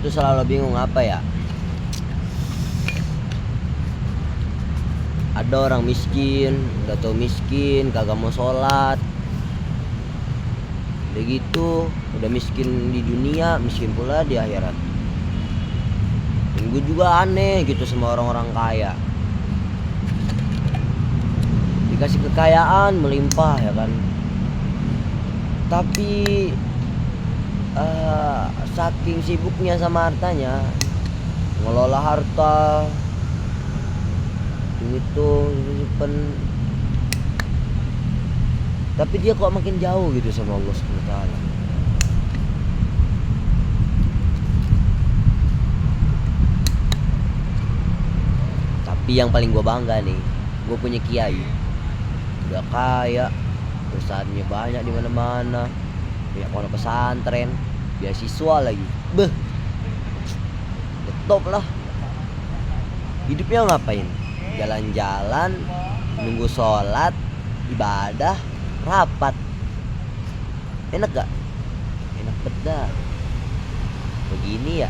tuh selalu bingung apa ya. Ada orang miskin, udah tau miskin, kagak mau sholat. Begitu, udah miskin di dunia, miskin pula di akhirat. Dan gue juga aneh gitu sama orang-orang kaya. Dikasih kekayaan melimpah ya kan. Tapi saking sibuknya sama hartanya, ngelola harta itu simpen, tapi dia kok makin jauh gitu sama Allah Subhanahu wa taala. Tapi yang paling gue bangga nih, gue punya kiai udah kaya, perusahaannya banyak di mana-mana, punya pondok pesantren, beasiswa lagi. Beh, top lah. Hidupnya ngapain? Jalan-jalan, nunggu sholat, ibadah, rapat. Enak gak? Enak beda. Begini ya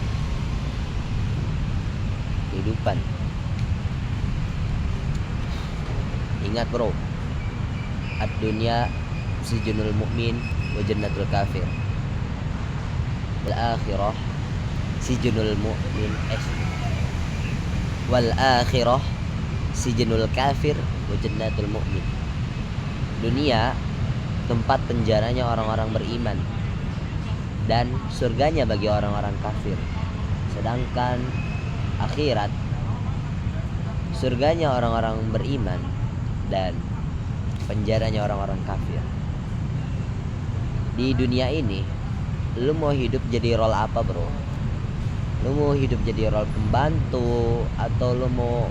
kehidupan. Ingat bro, ad-dunya sijnul mu'min wa jannatul kafir, wal akhirah sijnul mu'min wal akhirah sijnul kafir wa jannatul mu'min. Dunia tempat penjaranya orang-orang beriman dan surganya bagi orang-orang kafir. Sedangkan akhirat surganya orang-orang beriman dan penjaranya orang-orang kafir. Di dunia ini lu mau hidup jadi role apa bro? Lu mau hidup jadi role pembantu, atau lu mau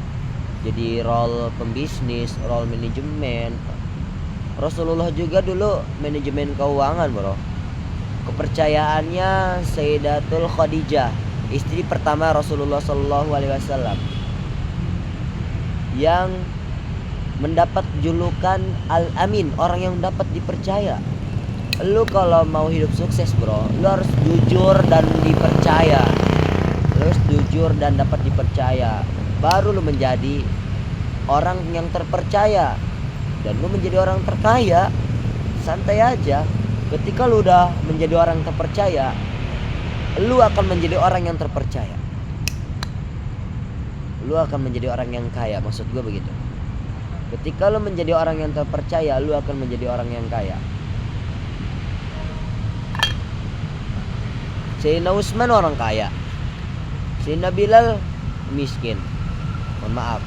jadi role pembisnis, role manajemen? Rasulullah juga dulu manajemen keuangan bro. Kepercayaannya Sayyidatul Khadijah, istri pertama Rasulullah SAW, yang mendapat julukan Al-Amin, orang yang dapat dipercaya. Lu kalau mau hidup sukses bro, lu harus jujur dan dipercaya. Lu harus jujur dan dapat dipercaya, baru lu menjadi orang yang terpercaya dan lu menjadi orang terkaya. Santai aja. Ketika lu udah menjadi orang terpercaya, lu akan menjadi orang yang terpercaya. Lu akan menjadi orang yang kaya, maksud gue begitu. Ketika lu menjadi orang yang terpercaya, lu akan menjadi orang yang kaya. Sayyidina Utsman orang kaya, Sayyidina Bilal miskin, mohon maaf.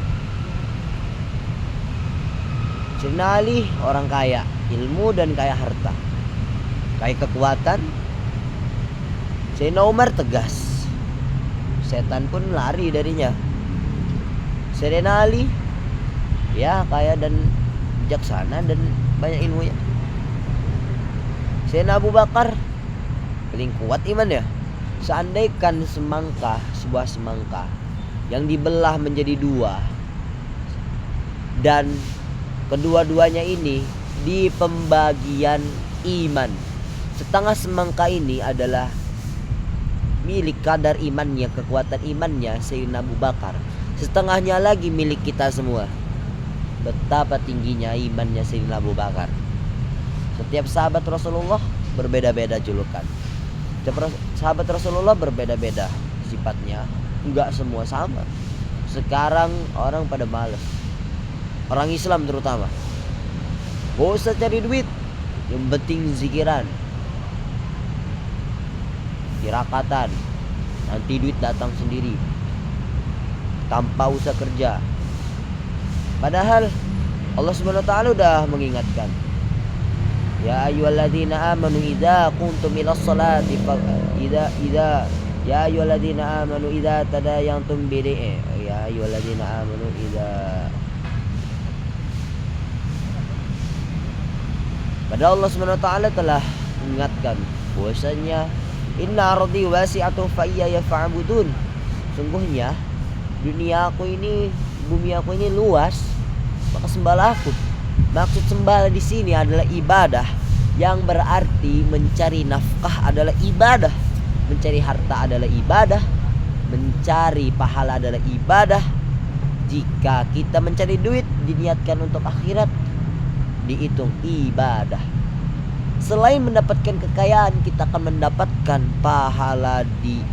Sayyidina Ali orang kaya ilmu dan kaya harta, kaya kekuatan. Sayyidina Umar tegas, setan pun lari darinya. Sayyidina Ali ya kaya dan bijaksana dan banyak ilmunya. Sayyidina Abu Bakar paling kuat iman ya. Seandaikan semangka, sebuah semangka yang dibelah menjadi dua, dan kedua-duanya ini di pembagian iman, setengah semangka ini adalah milik kadar imannya, kekuatan imannya Sayyidina Abu Bakar, setengahnya lagi milik kita semua. Betapa tingginya imannya Sayyidina Abu Bakar. Setiap sahabat Rasulullah berbeda-beda julukan. Setiap sahabat Rasulullah berbeda-beda sifatnya, enggak semua sama. Sekarang orang pada males, orang Islam terutama. Gak usah cari duit, yang penting zikiran, tirakatan, nanti duit datang sendiri tanpa usah kerja. Padahal Allah Subhanahu wa taala udah mengingatkan, ya ayyuhalladzina amanu idza qumtum ilas sholati ya ayyuhalladzina amanu idza tadayantum bid'i ya ayyuhalladzina amanu idza. Padahal Allah Subhanahu wa taala telah mengingatkan bahwasanya inna ardi wasi'atu fa iyya fa'budun. Sungguhnya dunia aku ini, bumi aku ini luas, maka sembahlah aku. Maksud sembah di sini adalah ibadah, yang berarti mencari nafkah adalah ibadah. mencari harta adalah ibadah, mencari pahala adalah ibadah. Jika kita mencari duit diniatkan untuk akhirat, dihitung ibadah. Selain mendapatkan kekayaan, kita akan mendapatkan pahala di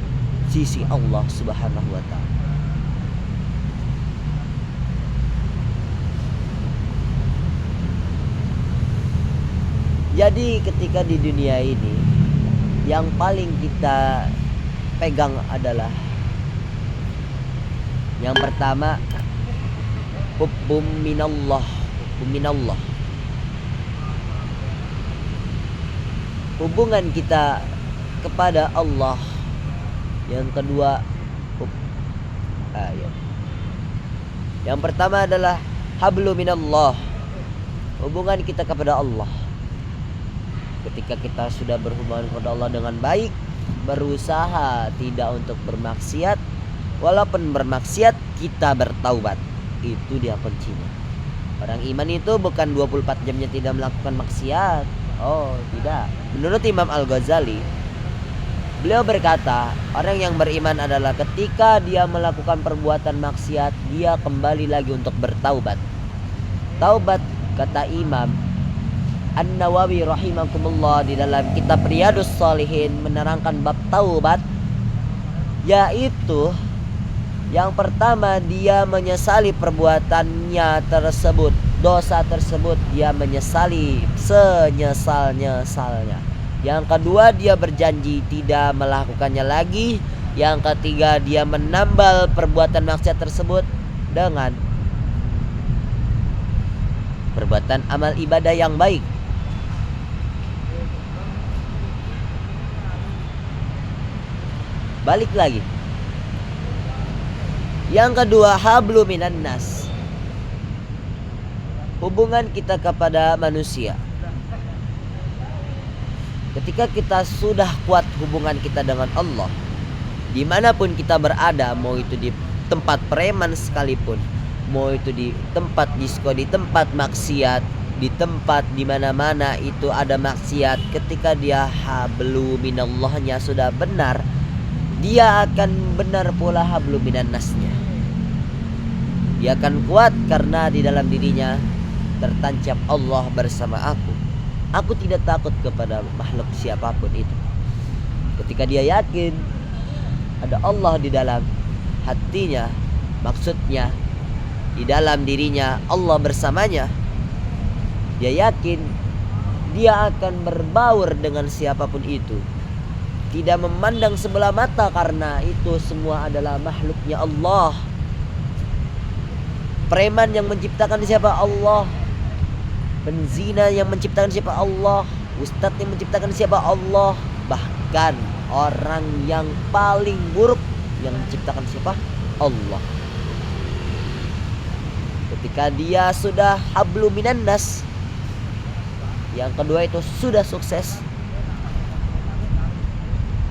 sisi Allah Subhanahu wa ta'ala. Jadi ketika di dunia ini yang paling kita pegang adalah yang pertama, hubbun minallah. Hubungan kita kepada Allah. Yang kedua, yang pertama adalah hablu minallah, hubungan kita kepada Allah. Ketika kita sudah berhubungan kepada Allah dengan baik, berusaha tidak untuk bermaksiat, walaupun bermaksiat kita bertaubat. Itu dia kuncinya. Orang iman itu bukan 24 jamnya tidak melakukan maksiat. Oh, tidak. Menurut Imam Al-Ghazali, beliau berkata, orang yang beriman adalah ketika dia melakukan perbuatan maksiat, dia kembali lagi untuk bertaubat. Taubat, kata Imam An-Nawawi rahimakumullah di dalam kitab Riyadhus Shalihin menerangkan bab taubat, yaitu yang pertama dia menyesali perbuatannya tersebut, dosa tersebut dia menyesali senyesal-nyesalnya. Yang kedua dia berjanji tidak melakukannya lagi. Yang ketiga dia menambal perbuatan maksiat tersebut dengan perbuatan amal ibadah yang baik. Balik lagi. Yang kedua, hablu minan nas, hubungan kita kepada manusia. Ketika kita sudah kuat hubungan kita dengan Allah, dimanapun kita berada, mau itu di tempat preman sekalipun, mau itu di tempat disko, di tempat maksiat, di tempat dimana-mana itu ada maksiat, ketika dia hablu minallahnya sudah benar, dia akan benar pula hablu minan nasnya. Dia akan kuat karena di dalam dirinya tertancap Allah bersama aku. Aku tidak takut kepada makhluk siapapun itu. Ketika dia yakin ada Allah di dalam hatinya, maksudnya di dalam dirinya Allah bersamanya, dia yakin dia akan berbaur dengan siapapun itu, tidak memandang sebelah mata karena itu semua adalah makhluknya Allah. Preman yang menciptakan siapa? Allah. Penzina yang menciptakan siapa? Allah. Ustadz yang menciptakan siapa? Allah. Bahkan orang yang paling buruk yang menciptakan siapa? Allah. Ketika dia sudah hablu minan nas, yang kedua itu sudah sukses.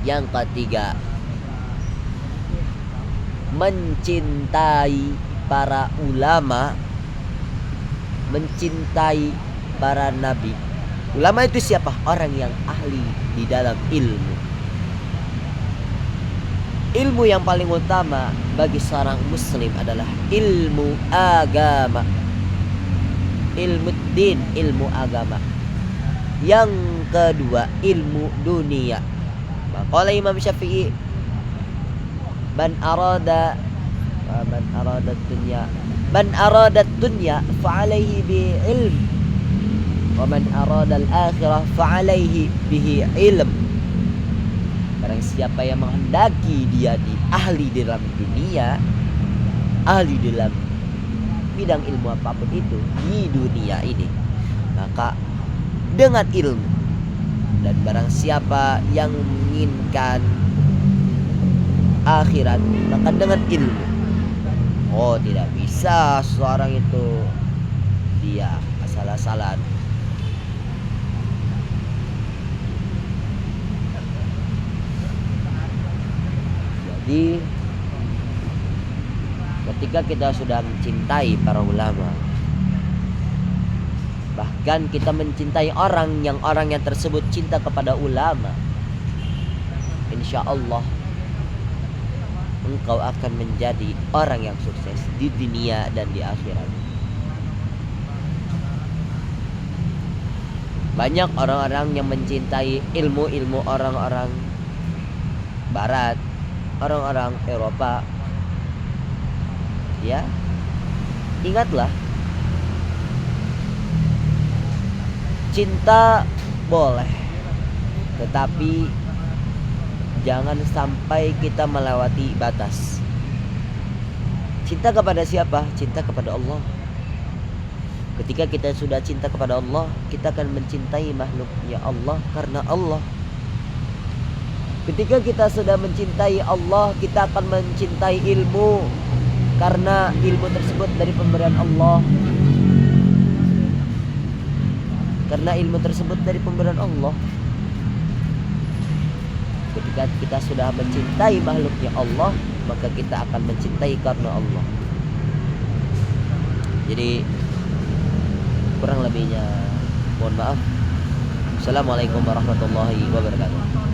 Yang ketiga, mencintai para ulama, mencintai para nabi. Ulama itu siapa? Orang yang ahli di dalam ilmu. Ilmu yang paling utama bagi seorang muslim adalah ilmu agama, ilmu din, ilmu agama. Yang kedua, ilmu dunia. Maka Imam Syafi'i, man arada dunya fa'alaihi bi ilm, wa man arada al-akhirah fa'alaihi bihi ilm. Barang siapa yang menghendaki dia ahli dalam dunia, ahli dalam bidang ilmu apapun itu di dunia ini, maka dengan ilmu. Dan barang siapa yang menginginkan akhirat, maka dengan ilmu. Oh, tidak bisa seorang itu dia asal-asalan. Jadi ketika kita sudah mencintai para ulama, bahkan kita mencintai orang yang tersebut cinta kepada ulama, insya Allah engkau akan menjadi orang yang sukses di dunia dan di akhirat. Banyak orang-orang yang mencintai ilmu-ilmu orang-orang barat, orang-orang Eropa. Ya, ingatlah, cinta boleh, tetapi jangan sampai kita melewati batas. Cinta kepada siapa? Cinta kepada Allah. Ketika kita sudah cinta kepada Allah, kita akan mencintai makhluknya Allah karena Allah. Ketika kita sudah mencintai Allah, kita akan mencintai ilmu karena ilmu tersebut dari pemberian Allah. Karena ilmu tersebut dari pemberian Allah. Ketika kita sudah mencintai makhluknya Allah, maka kita akan mencintai karena Allah. Jadi kurang lebihnya mohon maaf. Assalamualaikum warahmatullahi wabarakatuh.